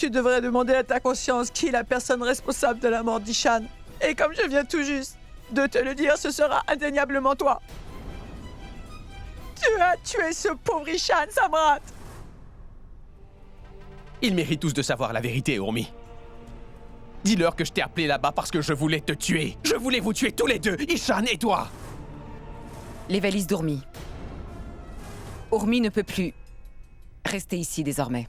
Tu devrais demander à ta conscience qui est la personne responsable de la mort d'Ishan. Et comme je viens tout juste de te le dire, ce sera indéniablement toi. Tu as tué ce pauvre Ishan, Samrat. Ils méritent tous de savoir la vérité, Urmi. Dis-leur que je t'ai appelé là-bas parce que je voulais te tuer. Je voulais vous tuer tous les deux, Ishan et toi. Les valises d'Urmi. Urmi ne peut plus rester ici désormais.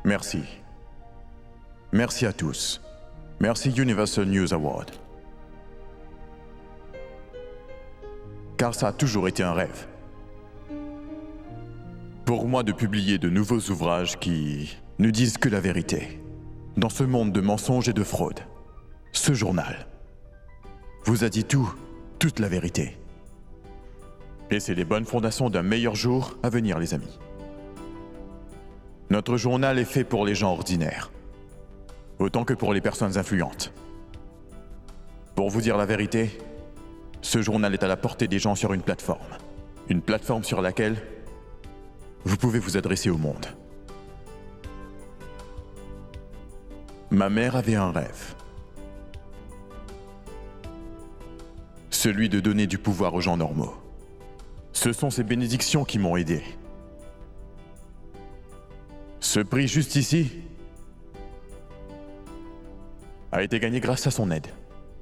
Merci. Merci à tous. Merci Universal News Award. Car ça a toujours été un rêve. Pour moi de publier de nouveaux ouvrages qui ne disent que la vérité. Dans ce monde de mensonges et de fraude, ce journal vous a dit tout, toute la vérité. Et c'est les bonnes fondations d'un meilleur jour à venir, les amis. Notre journal est fait pour les gens ordinaires, autant que pour les personnes influentes. Pour vous dire la vérité, ce journal est à la portée des gens sur une plateforme sur laquelle vous pouvez vous adresser au monde. Ma mère avait un rêve, celui de donner du pouvoir aux gens normaux. Ce sont ces bénédictions qui m'ont aidé. Ce prix juste ici a été gagné grâce à son aide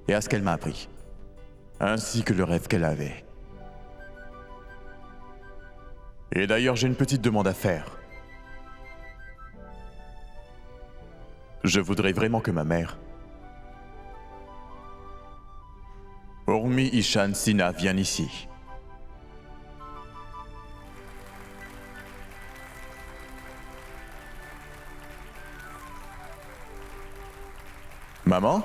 et à ce qu'elle m'a appris, ainsi que le rêve qu'elle avait. Et d'ailleurs, j'ai une petite demande à faire. Je voudrais vraiment que ma mère, Urmi Ishan Sina, vienne ici. Maman?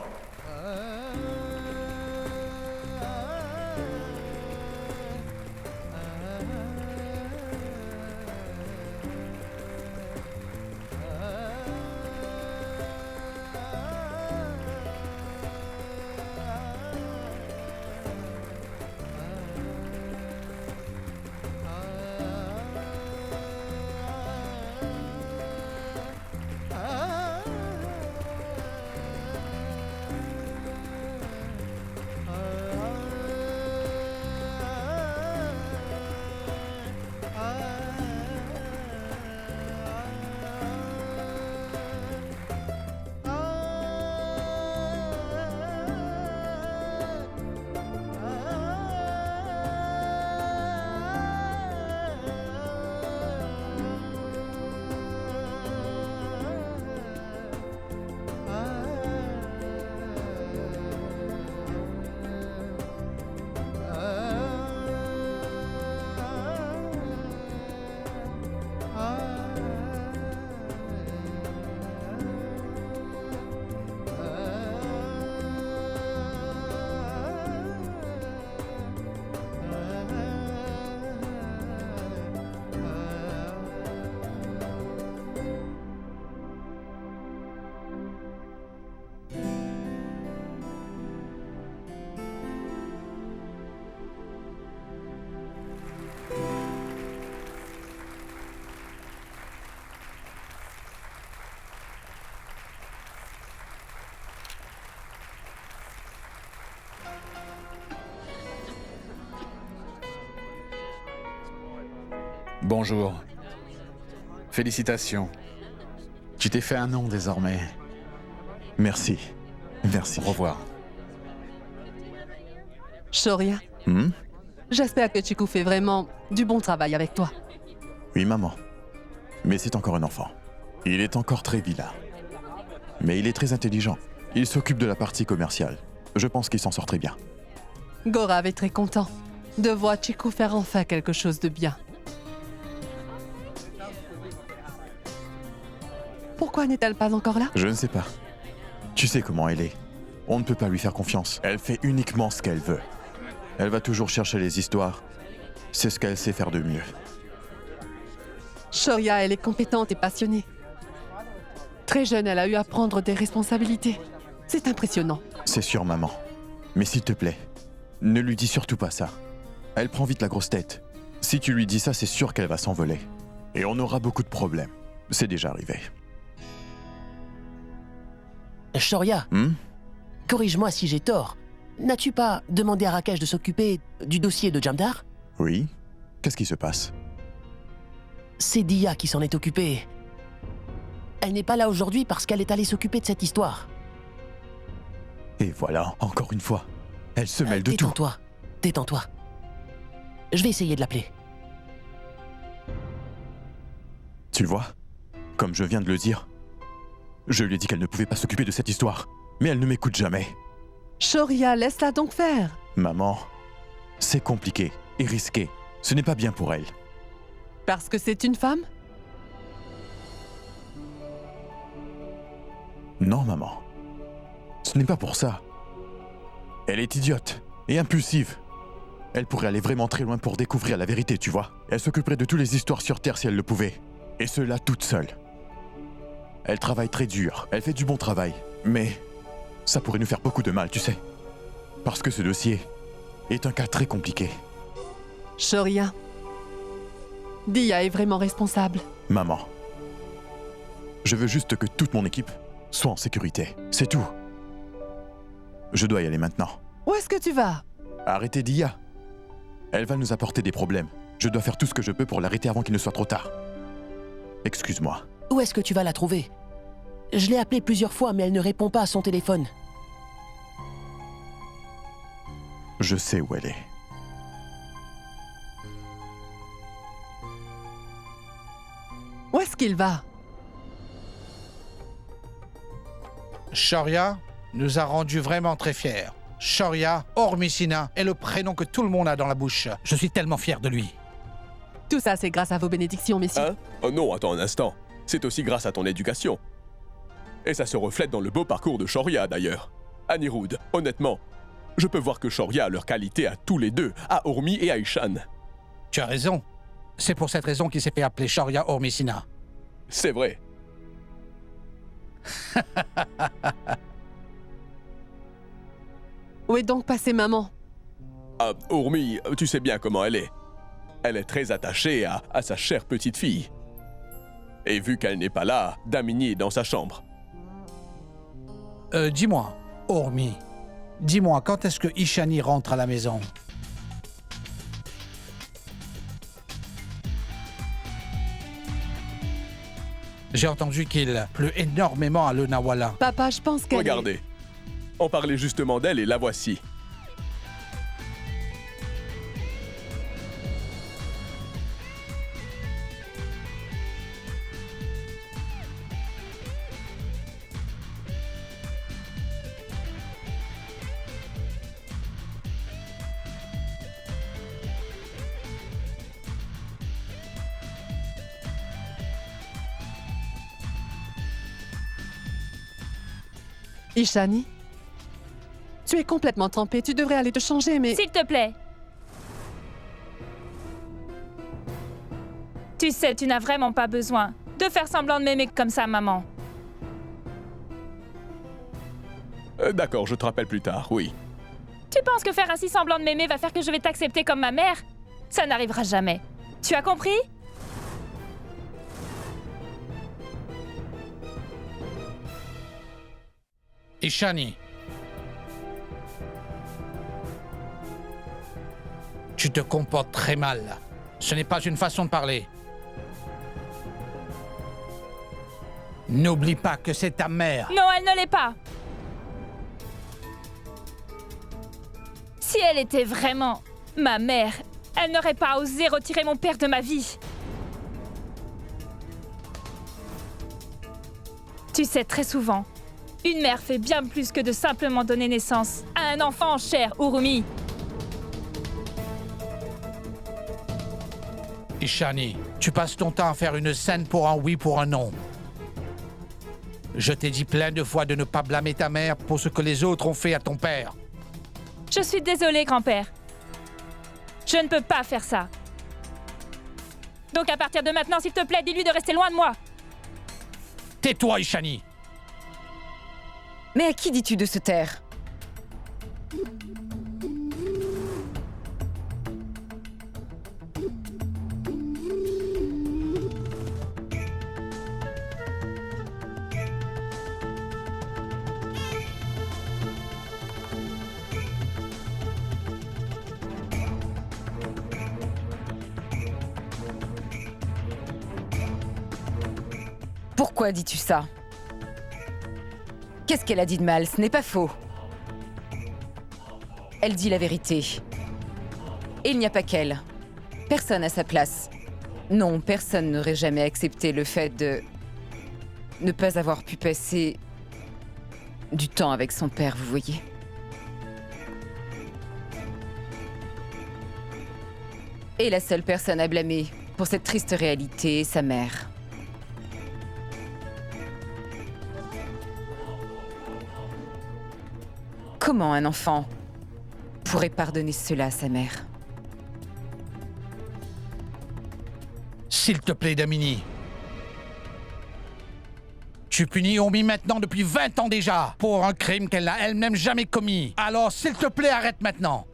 Bonjour. Félicitations. Tu t'es fait un nom désormais. Merci. Merci. Au revoir. Shoria, Hmm? j'espère que Chiku fait vraiment du bon travail avec toi. Oui, maman. Mais c'est encore un enfant. Il est encore très vilain. Mais il est très intelligent. Il s'occupe de la partie commerciale. Je pense qu'il s'en sort très bien. Gorav est très content de voir Chiku faire enfin quelque chose de bien. Pourquoi n'est-elle pas encore là? Je ne sais pas. Tu sais comment elle est. On ne peut pas lui faire confiance. Elle fait uniquement ce qu'elle veut. Elle va toujours chercher les histoires. C'est ce qu'elle sait faire de mieux. Shoria, elle est compétente et passionnée. Très jeune, elle a eu à prendre des responsabilités. C'est impressionnant. C'est sûr, maman. Mais s'il te plaît, ne lui dis surtout pas ça. Elle prend vite la grosse tête. Si tu lui dis ça, c'est sûr qu'elle va s'envoler. Et on aura beaucoup de problèmes. C'est déjà arrivé. Shoria, corrige-moi si j'ai tort. N'as-tu pas demandé à Rakesh de s'occuper du dossier de Jamdar? Oui? Qu'est-ce qui se passe? C'est Dia qui s'en est occupée. Elle n'est pas là aujourd'hui parce qu'elle est allée s'occuper de cette histoire. Et voilà, encore une fois. Elle se mêle de tout. Détends-toi, détends-toi. Je vais essayer de l'appeler. Tu vois? Comme je viens de le dire, je lui ai dit qu'elle ne pouvait pas s'occuper de cette histoire. Mais elle ne m'écoute jamais. Shoria, laisse-la donc faire. Maman, c'est compliqué et risqué. Ce n'est pas bien pour elle. Parce que c'est une femme? Non, maman. Ce n'est pas pour ça. Elle est idiote et impulsive. Elle pourrait aller vraiment très loin pour découvrir la vérité, tu vois. Elle s'occuperait de toutes les histoires sur Terre si elle le pouvait. Et cela toute seule. Elle travaille très dur, elle fait du bon travail. Mais ça pourrait nous faire beaucoup de mal, tu sais. Parce que ce dossier est un cas très compliqué. Shoria, Dia est vraiment responsable. Maman, je veux juste que toute mon équipe soit en sécurité. C'est tout. Je dois y aller maintenant. Où est-ce que tu vas? Arrêtez Dia. Elle va nous apporter des problèmes. Je dois faire tout ce que je peux pour l'arrêter avant qu'il ne soit trop tard. Excuse-moi. Où est-ce que tu vas la trouver? Je l'ai appelée plusieurs fois, mais elle ne répond pas à son téléphone. Je sais où elle est. Où est-ce qu'il va? Shoria nous a rendus vraiment très fiers. Shoria Ormisina est le prénom que tout le monde a dans la bouche. Je suis tellement fier de lui. Tout ça, c'est grâce à vos bénédictions, messieurs. Hein? Oh non, attends un instant. C'est aussi grâce à ton éducation. Et ça se reflète dans le beau parcours de Shoria, d'ailleurs. Anirudh, honnêtement, je peux voir que Shoria a leur qualité à tous les deux, à Ormi et à Ishan. Tu as raison. C'est pour cette raison qu'il s'est fait appeler Shoria Ormisina. C'est vrai. Où est donc passée maman? Ah, Ormi, tu sais bien comment elle est. Elle est très attachée à sa chère petite fille. Et vu qu'elle n'est pas là, Damini est dans sa chambre. Dis-moi, Ormi, dis-moi, quand est-ce que Ishani rentre à la maison? J'ai entendu qu'il pleut énormément à Lonavala. Papa, je pense qu'elle Regardez. On parlait justement d'elle et la voici. Ishani? Tu es complètement trempée, tu devrais aller te changer, mais... S'il te plaît. Tu sais, tu n'as vraiment pas besoin de faire semblant de m'aimer comme ça, maman. D'accord, je te rappelle plus tard, oui. Tu penses que faire ainsi semblant de m'aimer va faire que je vais t'accepter comme ma mère? Ça n'arrivera jamais. Tu as compris? Ishani. Tu te comportes très mal. Ce n'est pas une façon de parler. N'oublie pas que c'est ta mère. Non, elle ne l'est pas. Si elle était vraiment ma mère, elle n'aurait pas osé retirer mon père de ma vie. Tu sais, très souvent, une mère fait bien plus que de simplement donner naissance à un enfant en chair, Urumi. Ishani, tu passes ton temps à faire une scène pour un oui, pour un non. Je t'ai dit plein de fois de ne pas blâmer ta mère pour ce que les autres ont fait à ton père. Je suis désolée, grand-père. Je ne peux pas faire ça. Donc à partir de maintenant, s'il te plaît, dis-lui de rester loin de moi. Tais-toi, Ishani. Mais à qui dis-tu de se taire? Pourquoi dis-tu ça? Qu'est-ce qu'elle a dit de mal? Ce n'est pas faux. Elle dit la vérité. Et il n'y a pas qu'elle. Personne à sa place. Non, personne n'aurait jamais accepté le fait de ne pas avoir pu passer du temps avec son père, vous voyez. Et la seule personne à blâmer pour cette triste réalité est sa mère. Comment un enfant pourrait pardonner cela à sa mère? S'il te plaît, Damini. Tu punis Omi maintenant depuis 20 ans déjà, pour un crime qu'elle n'a elle-même jamais commis. Alors, s'il te plaît, arrête maintenant.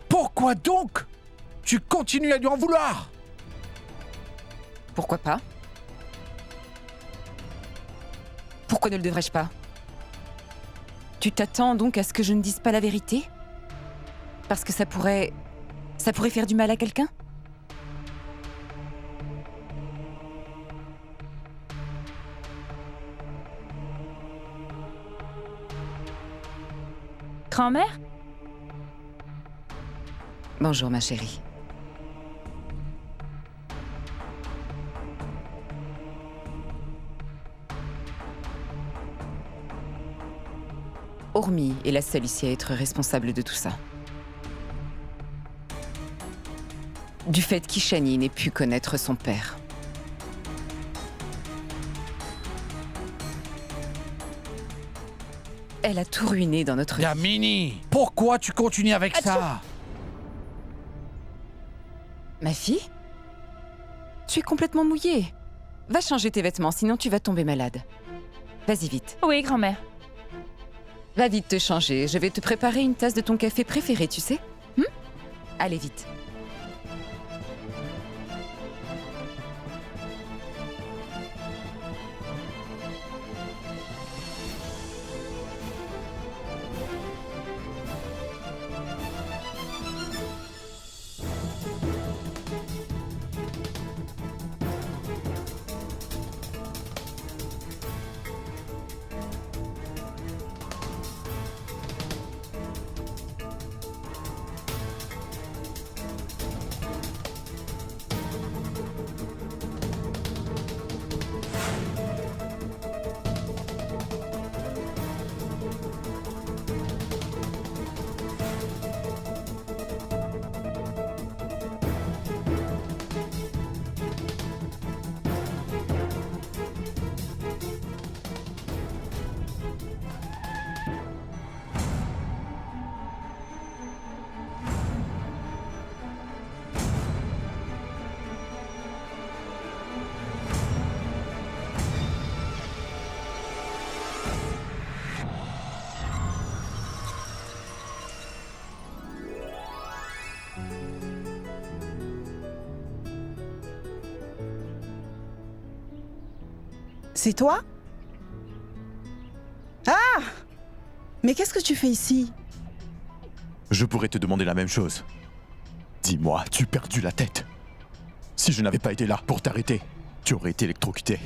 Pourquoi donc tu continues à lui en vouloir? Pourquoi pas? Pourquoi ne le devrais-je pas? Tu t'attends donc à ce que je ne dise pas la vérité? Parce que ça pourrait faire du mal à quelqu'un? Grand-mère? Bonjour ma chérie. Urmi est la seule ici à être responsable de tout ça. Du fait qu'Ishani n'ait pu connaître son père. Elle a tout ruiné dans notre vie. Damini, pourquoi tu continues avec ça? Ma fille? Tu es complètement mouillée. Va changer tes vêtements, sinon tu vas tomber malade. Vas-y vite. Oui, grand-mère. Va vite te changer. Je vais te préparer une tasse de ton café préféré, tu sais? Allez vite. C'est toi? Ah! Mais qu'est-ce que tu fais ici? Je pourrais te demander la même chose. Dis-moi, as-tu perdu la tête? Si je n'avais pas été là pour t'arrêter, tu aurais été électrocuté.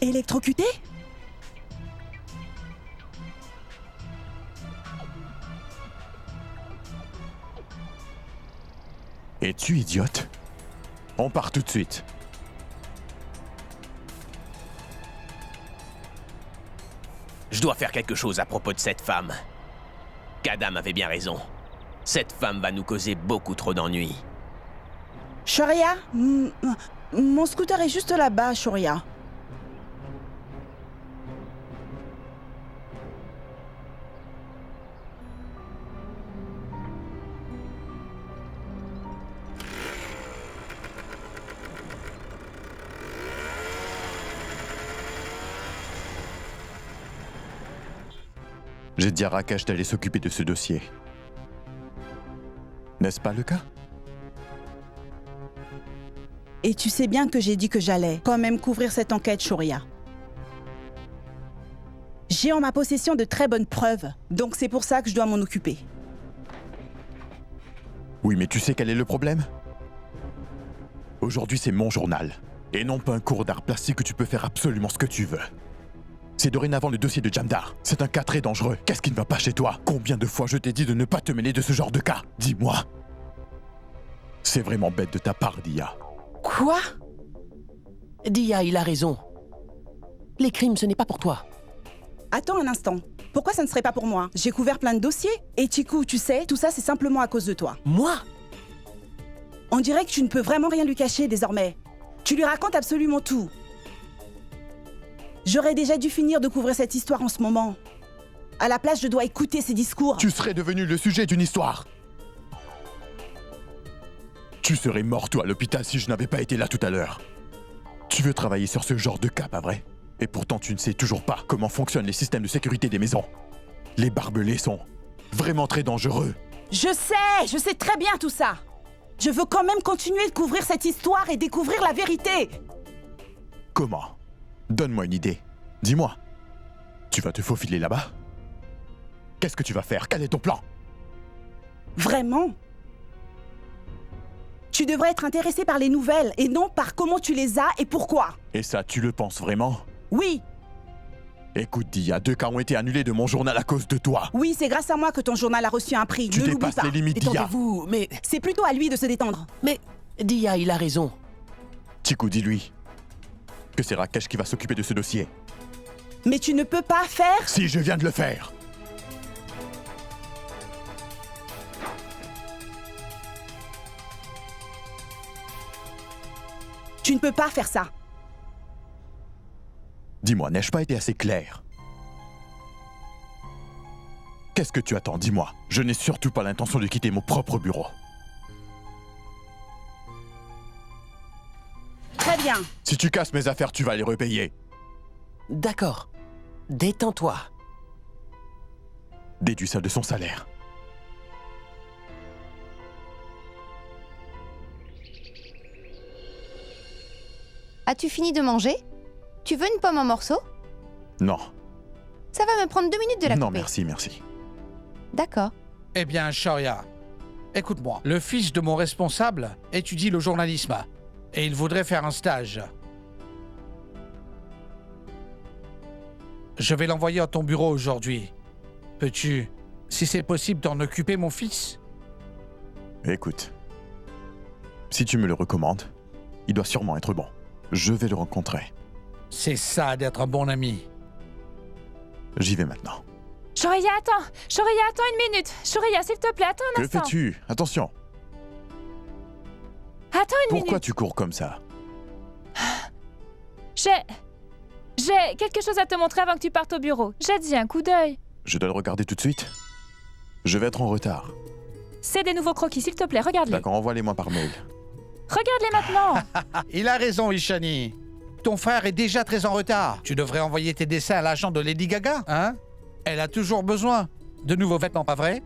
Électrocuté? Es-tu idiote? On part tout de suite. Je dois faire quelque chose à propos de cette femme. Kadam avait bien raison. Cette femme va nous causer beaucoup trop d'ennuis. Shoria, mon scooter est juste là-bas, Shoria. J'ai dit à Rakesh d'aller s'occuper de ce dossier. N'est-ce pas le cas? Et tu sais bien que j'ai dit que j'allais quand même couvrir cette enquête, Shoria. J'ai en ma possession de très bonnes preuves, donc c'est pour ça que je dois m'en occuper. Oui, mais tu sais quel est le problème? Aujourd'hui, c'est mon journal. Et non pas un cours d'art plastique où tu peux faire absolument ce que tu veux. C'est dorénavant le dossier de Jamdar. C'est un cas très dangereux. Qu'est-ce qui ne va pas chez toi? Combien de fois je t'ai dit de ne pas te mêler de ce genre de cas? Dis-moi. C'est vraiment bête de ta part, Dia. Quoi? Dia, il a raison. Les crimes, ce n'est pas pour toi. Attends un instant. Pourquoi ça ne serait pas pour moi? J'ai couvert plein de dossiers. Et Chiku, tu sais, tout ça c'est simplement à cause de toi. Moi? On dirait que tu ne peux vraiment rien lui cacher désormais. Tu lui racontes absolument tout. J'aurais déjà dû finir de couvrir cette histoire en ce moment. À la place, je dois écouter ses discours. Tu serais devenu le sujet d'une histoire. Tu serais mort, toi, à l'hôpital si je n'avais pas été là tout à l'heure. Tu veux travailler sur ce genre de cas, pas vrai? Et pourtant, tu ne sais toujours pas comment fonctionnent les systèmes de sécurité des maisons. Les barbelés sont vraiment très dangereux. Je sais très bien tout ça. Je veux quand même continuer de couvrir cette histoire et découvrir la vérité. Comment? Donne-moi une idée. Dis-moi. Tu vas te faufiler là-bas? Qu'est-ce que tu vas faire? Quel est ton plan? Vraiment? Tu devrais être intéressé par les nouvelles et non par comment tu les as et pourquoi. Et ça, tu le penses vraiment? Oui, Écoute, Dia, 2 cas ont été annulés de mon journal à cause de toi. oui, c'est grâce à moi que ton journal a reçu un prix. Tu Ne l'oublie dépasses pas. les limites, Dia. Détendez-vous, mais... C'est plutôt à lui de se détendre. Mais... Dia, il a raison. Chiku, dis-lui que c'est Rakesh qui va s'occuper de ce dossier. Mais tu ne peux pas faire... Si je viens de le faire. Tu ne peux pas faire ça. Dis-moi, n'ai-je pas été assez clair? Qu'est-ce que tu attends? Dis-moi. Je n'ai surtout pas l'intention de quitter mon propre bureau. Très bien. Si tu casses mes affaires, tu vas les repayer. D'accord. Détends-toi. Déduis ça de son salaire. As-tu fini de manger? Tu veux une pomme en morceaux? Non. Ça va me prendre 2 minutes de la Non, couper. merci, merci. D'accord. Eh bien, Shoria, écoute-moi. Le fils de mon responsable étudie le journalisme et il voudrait faire un stage. Je vais l'envoyer à ton bureau aujourd'hui. Peux-tu, si c'est possible, t'en occuper, mon fils? Écoute. Si tu me le recommandes, il doit sûrement être bon. Je vais le rencontrer. C'est ça d'être un bon ami. J'y vais maintenant. Shoria, attends! Shoria, attends une minute! Shoria, s'il te plaît, attends un Que instant! fais-tu? Attention. Attends une Pourquoi minute! tu cours comme ça? J'ai quelque chose à te montrer avant que tu partes au bureau. Jette y un coup d'œil. Je dois le regarder tout de suite? Je vais être en retard. C'est des nouveaux croquis, s'il te plaît, regarde-les. D'accord, envoie-les-moi par mail. Regarde-les maintenant! Il a raison, Ishani. Ton frère est déjà très en retard. Tu devrais envoyer tes dessins à l'agent de Lady Gaga, hein? Elle a toujours besoin de nouveaux vêtements, pas vrai?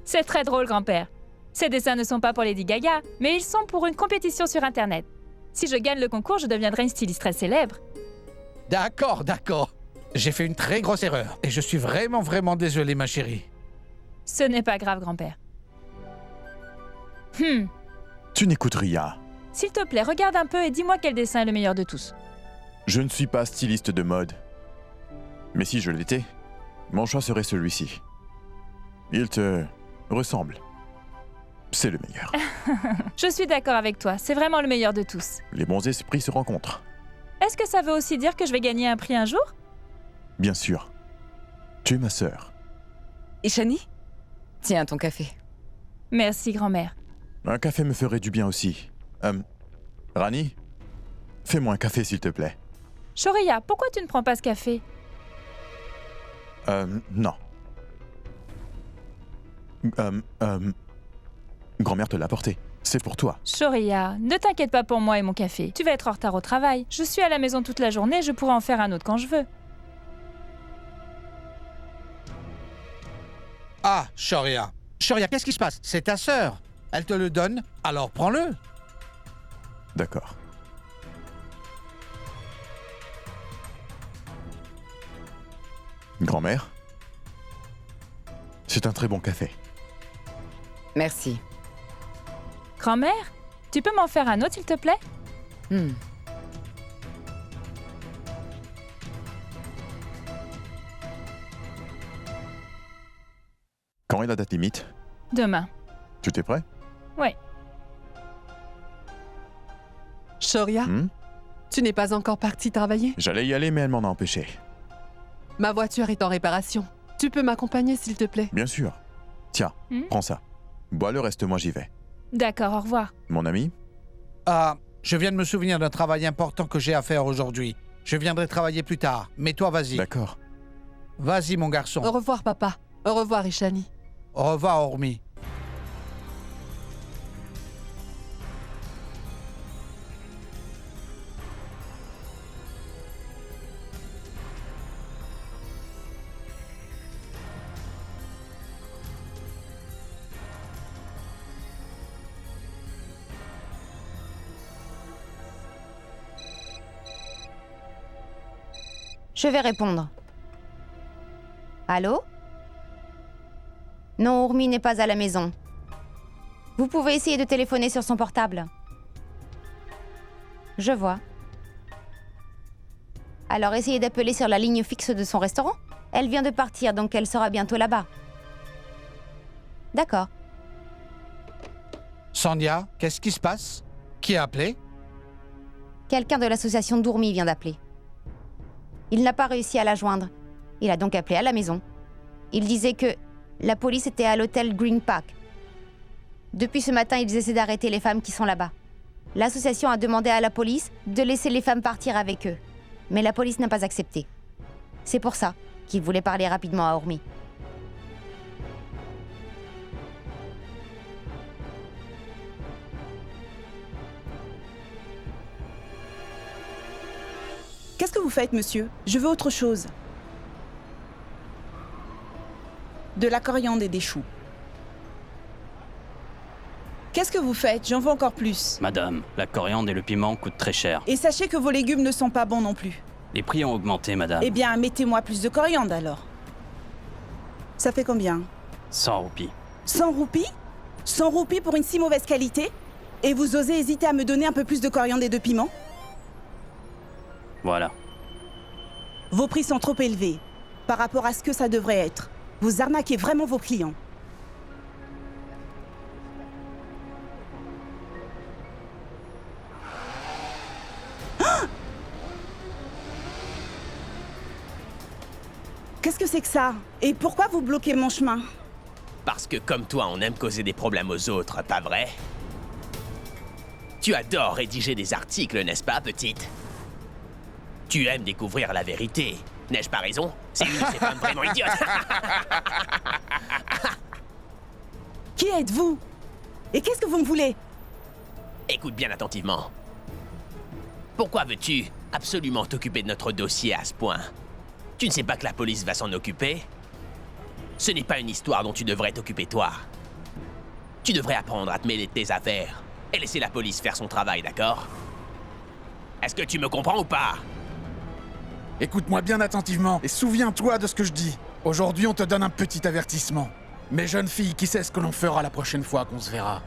C'est très drôle, grand-père. Ces dessins ne sont pas pour Lady Gaga, mais ils sont pour une compétition sur Internet. Si je gagne le concours, je deviendrai une styliste très célèbre. D'accord, d'accord. J'ai fait une très grosse erreur. Et je suis vraiment, vraiment désolé, ma chérie. Ce n'est pas grave, grand-père. Tu n'écoutes rien. S'il te plaît, regarde un peu et dis-moi quel dessin est le meilleur de tous. Je ne suis pas styliste de mode. Mais si je l'étais, mon choix serait celui-ci. Il te ressemble. C'est le meilleur. Je suis d'accord avec toi, c'est vraiment le meilleur de tous. Les bons esprits se rencontrent. Est-ce que ça veut aussi dire que je vais gagner un prix un jour? Bien sûr. Tu es ma sœur. Ishani? Tiens, ton café. Merci, grand-mère. Un café me ferait du bien aussi. Rani, fais-moi un café s'il te plaît. Shoreya, pourquoi tu ne prends pas ce café? Non. Grand-mère te l'a apporté. C'est pour toi. Shoreya, ne t'inquiète pas pour moi et mon café. Tu vas être en retard au travail. Je suis à la maison toute la journée, je pourrai en faire un autre quand je veux. Ah, Shoreya. Shoreya, qu'est-ce qui se passe? C'est ta sœur. Elle te le donne, alors prends-le. D'accord. Grand-mère, c'est un très bon café. Merci. Grand-mère, tu peux m'en faire un autre, s'il te plaît? Quand est la date limite? Demain. Tu t'es prêt? Ouais. Shoria, tu n'es pas encore parti travailler? J'allais y aller, mais elle m'en a empêché. Ma voiture est en réparation. Tu peux m'accompagner, s'il te plaît? Bien sûr. Tiens, prends ça. Bois le reste, moi j'y vais. D'accord, au revoir. Mon ami? Ah, je viens de me souvenir d'un travail important que j'ai à faire aujourd'hui. Je viendrai travailler plus tard, mais toi, vas-y. D'accord. Vas-y, mon garçon. Au revoir, papa. Au revoir, Ishani. Au revoir, Ormi. Je vais répondre. Allô? Non, Urmi n'est pas à la maison. Vous pouvez essayer de téléphoner sur son portable. Je vois. Alors essayez d'appeler sur la ligne fixe de son restaurant. Elle vient de partir, donc elle sera bientôt là-bas. D'accord. Sandhya, qu'est-ce qui se passe? Qui a appelé? Quelqu'un de l'association d'Urmi vient d'appeler. Il n'a pas réussi à la joindre. Il a donc appelé à la maison. Il disait que la police était à l'hôtel Green Park. Depuis ce matin, ils essaient d'arrêter les femmes qui sont là-bas. L'association a demandé à la police de laisser les femmes partir avec eux. Mais la police n'a pas accepté. C'est pour ça qu'il voulait parler rapidement à Urmi. Qu'est-ce que vous faites, monsieur? Je veux autre chose. De la coriandre et des choux. Qu'est-ce que vous faites? J'en veux encore plus. Madame, la coriandre et le piment coûtent très cher. Et sachez que vos légumes ne sont pas bons non plus. Les prix ont augmenté, madame. Eh bien, mettez-moi plus de coriandre alors. Ça fait combien? 100 roupies. 100 roupies? 100 roupies pour une si mauvaise qualité? Et vous osez hésiter à me donner un peu plus de coriandre et de piment? Voilà. Vos prix sont trop élevés par rapport à ce que ça devrait être. Vous arnaquez vraiment vos clients. Ah! Qu'est-ce que c'est que ça? Et pourquoi vous bloquez mon chemin? Parce que comme toi, on aime causer des problèmes aux autres, pas vrai? Tu adores rédiger des articles, n'est-ce pas, petite? Tu aimes découvrir la vérité. N'ai-je pas raison? C'est une de ces femmes vraiment idiotes. Qui êtes-vous? Et qu'est-ce que vous me voulez? Écoute bien attentivement. Pourquoi veux-tu absolument t'occuper de notre dossier à ce point? Tu ne sais pas que la police va s'en occuper? Ce n'est pas une histoire dont tu devrais t'occuper toi. Tu devrais apprendre à te mêler de tes affaires et laisser la police faire son travail, d'accord? Est-ce que tu me comprends ou pas? Écoute-moi bien attentivement et souviens-toi de ce que je dis. Aujourd'hui, on te donne un petit avertissement. Mais jeune fille, qui sait ce que l'on fera la prochaine fois qu'on se verra?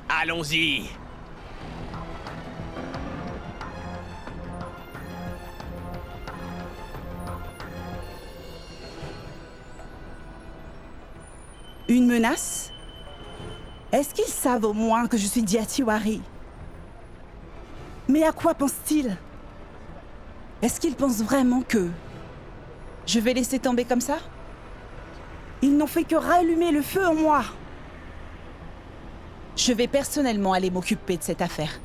Allons-y. Une menace? Est-ce qu'ils savent au moins que je suis Diatiwari? Mais à quoi pensent-ils? Est-ce qu'ils pensent vraiment que je vais laisser tomber comme ça? Ils n'ont fait que rallumer le feu en moi. Je vais personnellement aller m'occuper de cette affaire.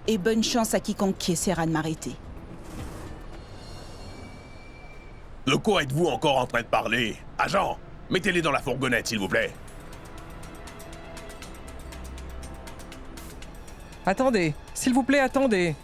Et bonne chance à quiconque essaiera de m'arrêter. De quoi êtes-vous encore en train de parler? Agent, mettez-les dans la fourgonnette, s'il vous plaît. Attendez, s'il vous plaît, attendez.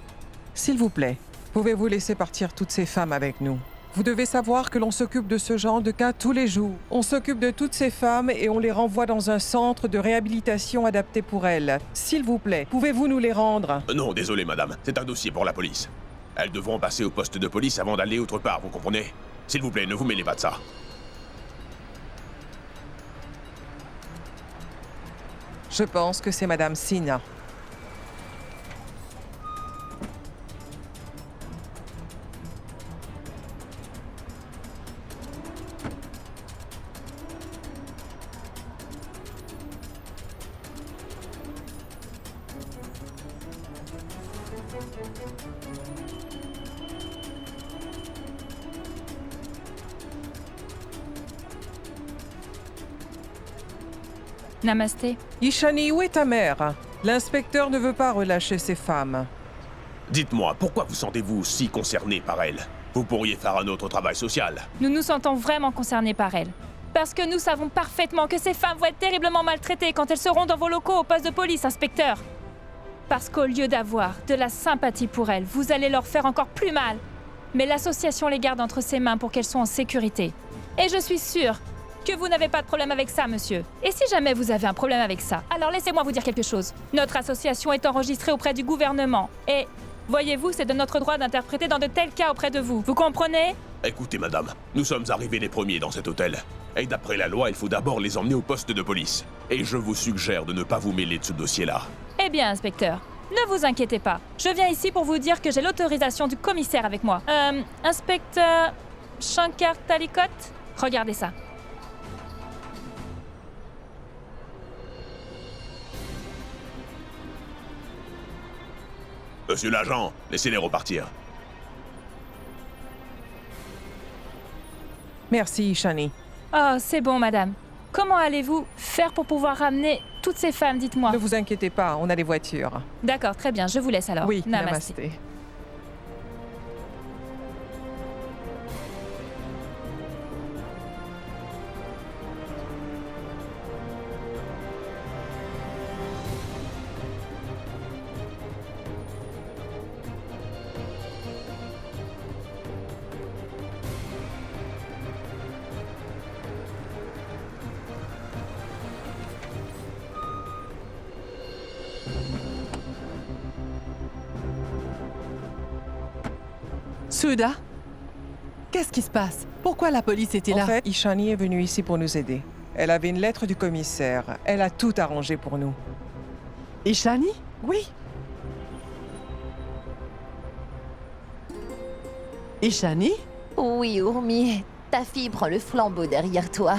S'il vous plaît, pouvez-vous laisser partir toutes ces femmes avec nous? Vous devez savoir que l'on s'occupe de ce genre de cas tous les jours. On s'occupe de toutes ces femmes et on les renvoie dans un centre de réhabilitation adapté pour elles. S'il vous plaît, pouvez-vous nous les rendre? Non, désolé, madame. C'est un dossier pour la police. Elles devront passer au poste de police avant d'aller autre part, vous comprenez? S'il vous plaît, ne vous mêlez pas de ça. Je pense que c'est Madame Sina. Namasté. Ishani, où est ta mère? L'inspecteur ne veut pas relâcher ces femmes. Dites-moi, pourquoi vous sentez-vous si concerné par elles? Vous pourriez faire un autre travail social. Nous nous sentons vraiment concernés par elle. Parce que nous savons parfaitement que ces femmes vont être terriblement maltraitées quand elles seront dans vos locaux au poste de police, inspecteur. Parce qu'au lieu d'avoir de la sympathie pour elles, vous allez leur faire encore plus mal. Mais l'association les garde entre ses mains pour qu'elles soient en sécurité. Et je suis sûre que vous n'avez pas de problème avec ça, monsieur. Et si jamais vous avez un problème avec ça, alors laissez-moi vous dire quelque chose. Notre association est enregistrée auprès du gouvernement. Et, voyez-vous, c'est de notre droit d'interpréter dans de tels cas auprès de vous. Vous comprenez? Écoutez, madame, nous sommes arrivés les premiers dans cet hôtel. Et d'après la loi, il faut d'abord les emmener au poste de police. Et je vous suggère de ne pas vous mêler de ce dossier-là. Eh bien, inspecteur, ne vous inquiétez pas. Je viens ici pour vous dire que j'ai l'autorisation du commissaire avec moi. Inspecteur Shankar Talikot, regardez ça. Monsieur l'agent, laissez-les repartir. Merci, Ishani. Oh, c'est bon, madame. Comment allez-vous faire pour pouvoir ramener toutes ces femmes, dites-moi? Ne vous inquiétez pas, on a des voitures. D'accord, très bien, je vous laisse alors. Oui, Namasté. namasté. Suda? Qu'est-ce qui se passe? Pourquoi la police était là? En fait, Ishani est venue ici pour nous aider. Elle avait une lettre du commissaire. Elle a tout arrangé pour nous. Ishani? Oui. Ishani? Oui, Urmi, ta fille prend le flambeau derrière toi.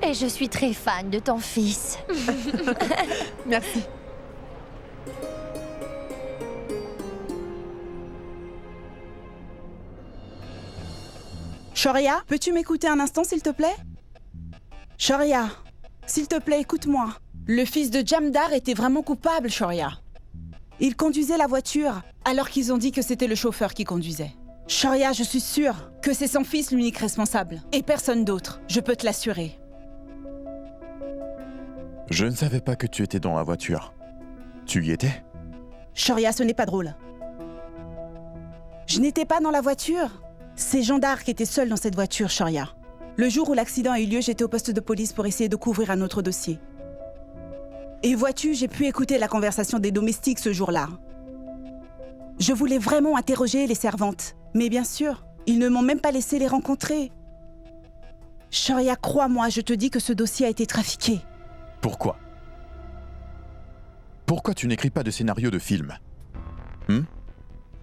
Et je suis très fan de ton fils. Merci. Shoria, peux-tu m'écouter un instant, s'il te plaît? Shoria, s'il te plaît, écoute-moi. Le fils de Jamdar était vraiment coupable, Shoria. Il conduisait la voiture, alors qu'ils ont dit que c'était le chauffeur qui conduisait. Shoria, je suis sûre que c'est son fils l'unique responsable, et personne d'autre, je peux te l'assurer. Je ne savais pas que tu étais dans la voiture. Tu y étais? Shoria, ce n'est pas drôle. Je n'étais pas dans la voiture. C'est Jean d'Arc était seul dans cette voiture, Shoria. Le jour où l'accident a eu lieu, j'étais au poste de police pour essayer de couvrir un autre dossier. Et vois-tu, j'ai pu écouter la conversation des domestiques ce jour-là. Je voulais vraiment interroger les servantes. Mais bien sûr, ils ne m'ont même pas laissé les rencontrer. Shoria, crois-moi, je te dis que ce dossier a été trafiqué. Pourquoi? Pourquoi tu n'écris pas de scénario de film?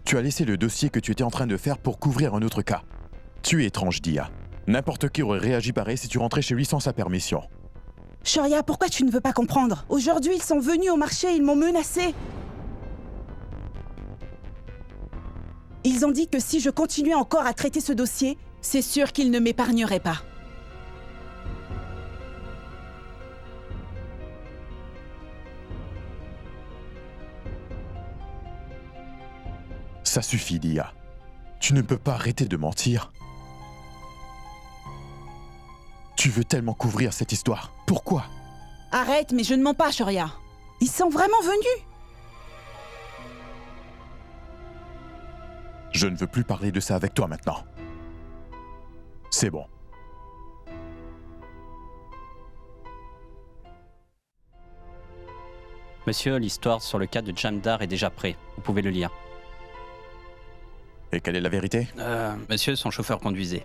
Tu as laissé le dossier que tu étais en train de faire pour couvrir un autre cas. Tu es étrange, Dia. N'importe qui aurait réagi pareil si tu rentrais chez lui sans sa permission. Shoria, pourquoi tu ne veux pas comprendre? Aujourd'hui, ils sont venus au marché, ils m'ont menacé. Ils ont dit que si je continuais encore à traiter ce dossier, c'est sûr qu'ils ne m'épargneraient pas. Ça suffit, Dia. Tu ne peux pas arrêter de mentir. Tu veux tellement couvrir cette histoire. Pourquoi? Arrête, mais je ne mens pas, Shoria. Ils sont vraiment venus. Je ne veux plus parler de ça avec toi maintenant. C'est bon. Monsieur, l'histoire sur le cas de Jamdar est déjà prête. Vous pouvez le lire. Et quelle est la vérité? Monsieur, son chauffeur conduisait.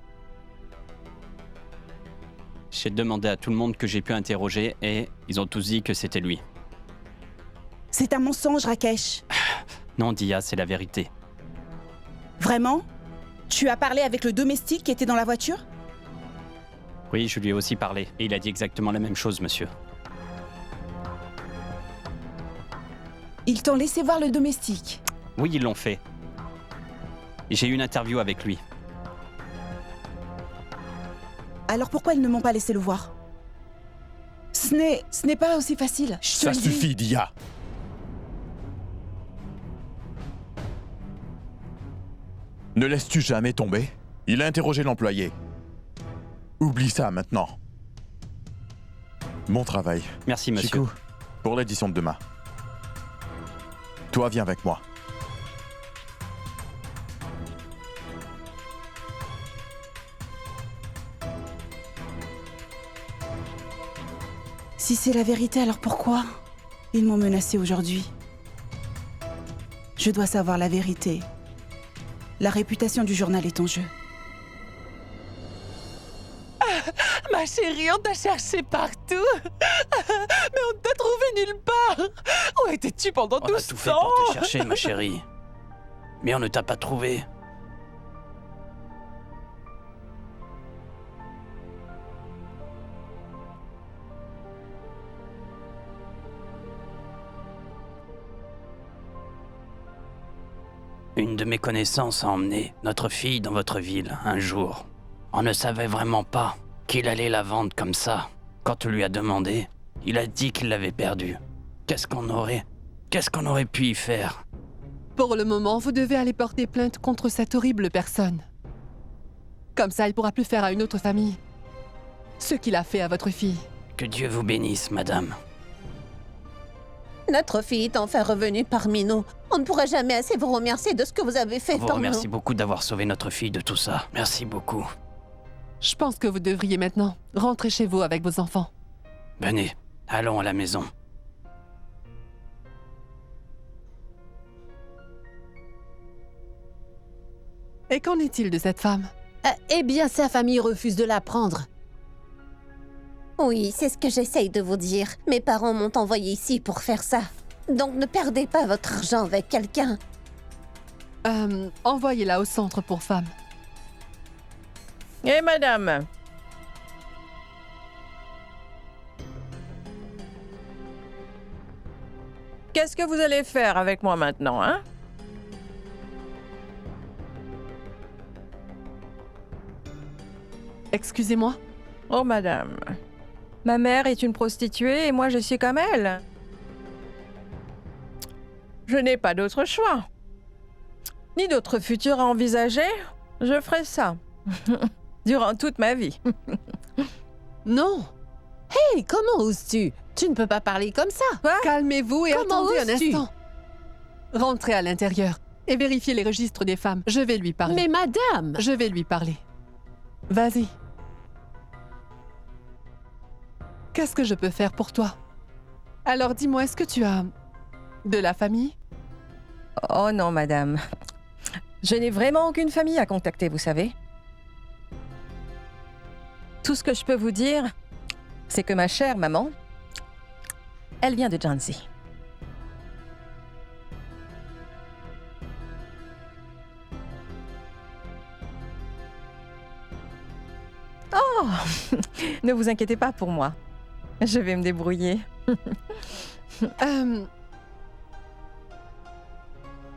J'ai demandé à tout le monde que j'ai pu interroger et ils ont tous dit que c'était lui. C'est un mensonge, Rakesh. Non, Dia, c'est la vérité. Vraiment? Tu as parlé avec le domestique qui était dans la voiture? Oui, je lui ai aussi parlé et il a dit exactement la même chose, monsieur. Ils t'ont laissé voir le domestique? Oui, ils l'ont fait. J'ai eu une interview avec lui. Alors pourquoi ils ne m'ont pas laissé le voir? Ce n'est pas aussi facile. Ça suffit, Dia. Ne laisses-tu jamais tomber? Il a interrogé l'employé. Oublie ça maintenant. Bon travail. Merci, monsieur. Chikou, pour l'édition de demain. Toi, viens avec moi. Si c'est la vérité, alors pourquoi ils m'ont menacé aujourd'hui? Je dois savoir la vérité. La réputation du journal est en jeu. Ma chérie, on t'a cherché partout. Mais on ne t'a trouvé nulle part. Où étais-tu pendant tout ce temps? On a tout fait pour te chercher, ma chérie. Mais on ne t'a pas trouvé. Une de mes connaissances a emmené notre fille dans votre ville un jour. On ne savait vraiment pas qu'il allait la vendre comme ça. Quand on lui a demandé, il a dit qu'il l'avait perdue. Qu'est-ce qu'on aurait pu y faire? Pour le moment, vous devez aller porter plainte contre cette horrible personne. Comme ça, il pourra plus faire à une autre famille ce qu'il a fait à votre fille. Que Dieu vous bénisse, madame. Notre fille est enfin revenue parmi nous. On ne pourra jamais assez vous remercier de ce que vous avez fait On vous pour nous. remercie beaucoup d'avoir sauvé notre fille de tout ça. Merci beaucoup. Je pense que vous devriez maintenant rentrer chez vous avec vos enfants. Venez, allons à la maison. Et qu'en est-il de cette femme? Eh bien, sa famille refuse de la prendre. Oui, c'est ce que j'essaye de vous dire. Mes parents m'ont envoyé ici pour faire ça. Donc ne perdez pas votre argent avec quelqu'un. Envoyez-la au centre pour femmes. Eh madame! Qu'est-ce que vous allez faire avec moi maintenant, hein? Excusez-moi? Oh madame, ma mère est une prostituée et moi je suis comme elle. Je n'ai pas d'autre choix. Ni d'autre futur à envisager. Je ferai ça. Durant toute ma vie. Non. Hey, comment oses-tu? Tu ne peux pas parler comme ça. Calmez-vous et Comment attendez un oses-tu? instant. Rentrez à l'intérieur et vérifiez les registres des femmes. Je vais lui parler. Mais madame! Je vais lui parler. Vas-y. Qu'est-ce que je peux faire pour toi? Alors dis-moi, est-ce que tu as de la famille? Oh non, madame. Je n'ai vraiment aucune famille à contacter, vous savez. Tout ce que je peux vous dire, c'est que ma chère maman Elle vient de Jansi. Oh, ne vous inquiétez pas pour moi. Je vais me débrouiller.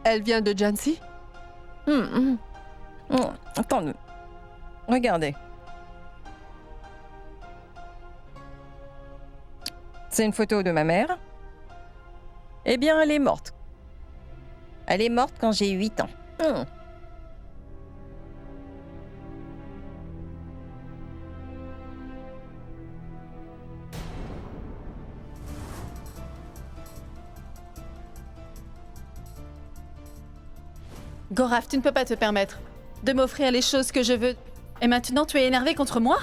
Elle vient de Jansi? Attendez. Regardez. C'est une photo de ma mère. Eh bien, elle est morte. Elle est morte quand j'ai 8 ans. Gorav, tu ne peux pas te permettre de m'offrir les choses que je veux. Et maintenant, tu es énervé contre moi?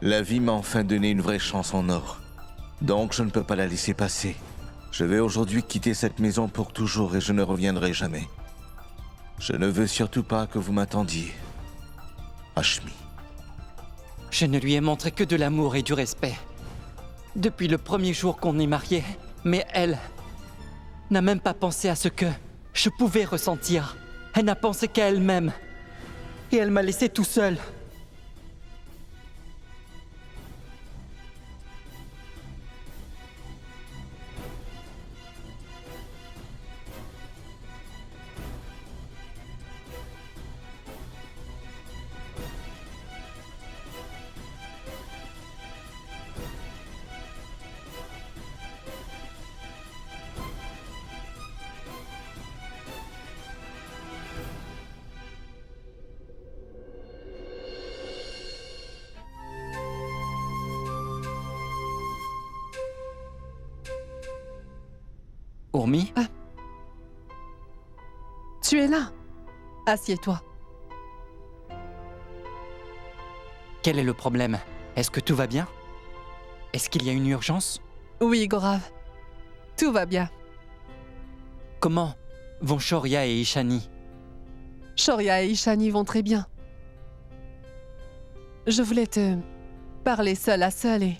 La vie m'a enfin donné une vraie chance en or. Donc je ne peux pas la laisser passer. Je vais aujourd'hui quitter cette maison pour toujours et je ne reviendrai jamais. Je ne veux surtout pas que vous m'attendiez. Ashmi. Je ne lui ai montré que de l'amour et du respect. Depuis le premier jour qu'on est mariés. Mais elle n'a même pas pensé à ce que je pouvais ressentir. Elle n'a pensé qu'à elle-même. Et elle m'a laissé tout seul. Urmi? Tu es là. Assieds-toi. Quel est le problème? Est-ce que tout va bien? Est-ce qu'il y a une urgence? Oui, Gorav. Tout va bien. Comment vont Shoria et Ishani? Shoria et Ishani vont très bien. Je voulais te parler seul à seul et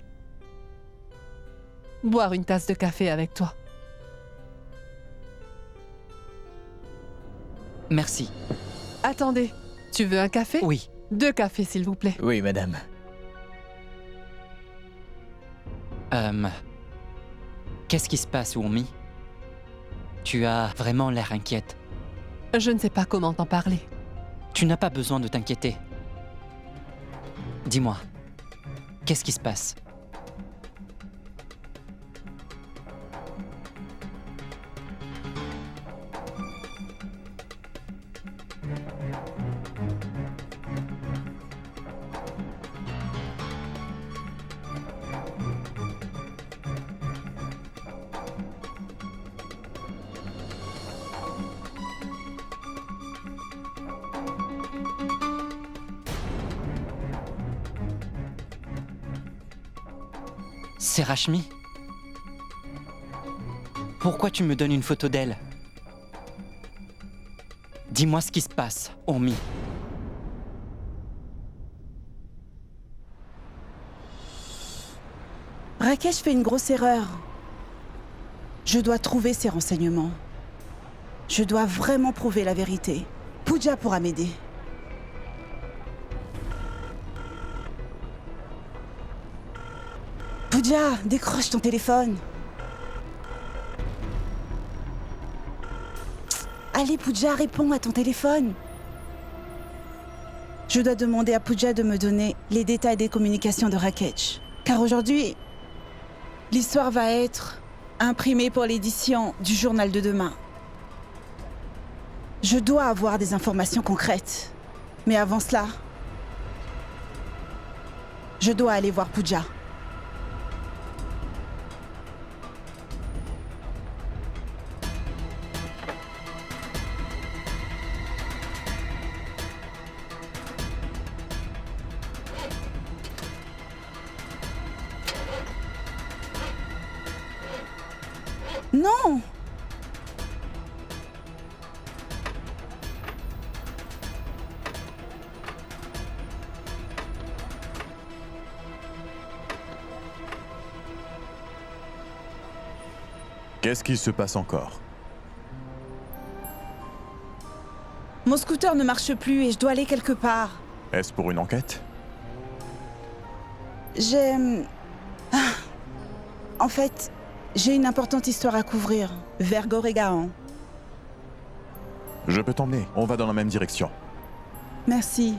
boire une tasse de café avec toi. Merci. Attendez, tu veux un café? Oui. 2 cafés, s'il vous plaît. Oui, madame. Qu'est-ce qui se passe, Urmi? Tu as vraiment l'air inquiète. Je ne sais pas comment t'en parler. Tu n'as pas besoin de t'inquiéter. Dis-moi, qu'est-ce qui se passe? C'est Rashmi? Pourquoi tu me donnes une photo d'elle? Dis-moi ce qui se passe, Urmi. Rakesh fait une grosse erreur. Je dois trouver ces renseignements. Je dois vraiment prouver la vérité. Pooja pourra m'aider. Pooja, décroche ton téléphone. Allez, Pooja, réponds à ton téléphone. Je dois demander à Pooja de me donner les détails des communications de Rakesh. Car aujourd'hui, l'histoire va être imprimée pour l'édition du journal de demain. Je dois avoir des informations concrètes. Mais avant cela, je dois aller voir Pooja. Non! Qu'est-ce qui se passe encore? Mon scooter ne marche plus et je dois aller quelque part. Est-ce pour une enquête? En fait, j'ai une importante histoire à couvrir, vers Goregaon. Je peux t'emmener, on va dans la même direction. Merci.